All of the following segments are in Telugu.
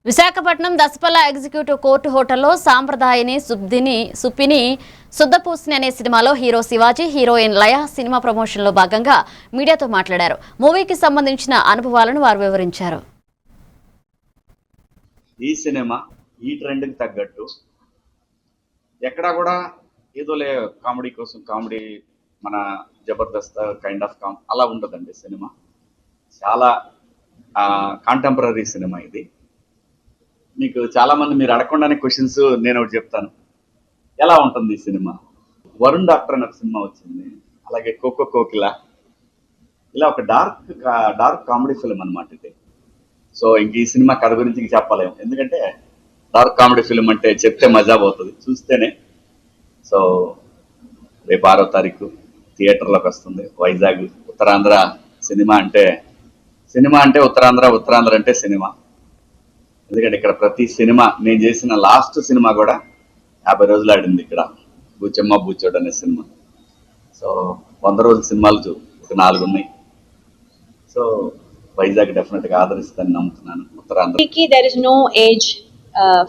విశాఖపట్నం దసపల్ల ఎగ్జిక్యూటివ్ కోర్టు హోటల్లో సాంప్రదాయని సుప్పిని శుద్ధపూసిని అనే సినిమాలో హీరో శివాజీ, హీరోయిన్ లయ సినిమా ప్రమోషన్లో భాగంగా మీడియాతో మాట్లాడారు. మూవీకి సంబంధించిన అనుభవాలను వారు వివరించారు. ఈ సినిమా ఈ ట్రెండ్కి తగ్గట్టు ఎక్కడా కూడా ఏదో కామెడీ కోసం కామెడీ మన జబర్దస్త్ కైండ్ ఆఫ్ అలా ఉండదండి. సినిమా చాలా కాంటెంపరీ సినిమా. ఇది మీకు చాలా మంది మీరు అడగకుండానే క్వశ్చన్స్ నేను ఒకటి చెప్తాను, ఎలా ఉంటుంది ఈ సినిమా. వరుణ్ డాక్టర్ అనే సినిమా వచ్చింది, అలాగే కోకో కోకిల, ఇలా ఒక డార్క్ కామెడీ ఫిల్మ్ అనమాట ఇది. సో ఇంక ఈ సినిమా కథ గురించి చెప్పలేము, ఎందుకంటే డార్క్ కామెడీ ఫిల్మ్ అంటే చెప్తే మజా పోతుంది, చూస్తేనే. సో రేపు 6వ తారీఖు థియేటర్లోకి వస్తుంది. వైజాగ్ ఉత్తరాంధ్ర సినిమా అంటే ఉత్తరాంధ్ర అంటే సినిమా. ఎందుకంటే ఇక్కడ ప్రతి సినిమా, నేను చేసిన లాస్ట్ సినిమా కూడా 50 రోజులు ఆడింది ఇక్కడ, బూచమ్మ బూచోడు అనే సినిమా. సో 100 రోజుల సినిమాలు ఒక 4 ఉన్నాయి. సో వైజాగ్ డెఫినెట్ గా ఆదరిస్తుందని నమ్ముతున్నాను. ఉత్తరాంధ్రకి there is no age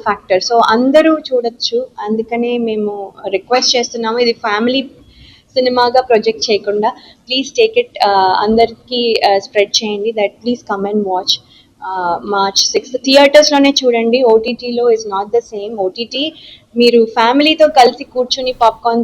factor, so అందరూ చూడొచ్చు. అందుకనే మేము రిక్వెస్ట్ చేస్తున్నాము, ఇది ఫ్యామిలీ సినిమాగా ప్రొజెక్ట్ చేయకుండా ప్లీజ్ టేక్ ఇట్, అందరికీ స్ప్రెడ్ చేయండి. That please come and watch. March 6th థియేటర్స్లోనే చూడండి. ఓటీటీలో is not the same. OTT మీరు ఫ్యామిలీతో కలిసి కూర్చుని పాప్కార్న్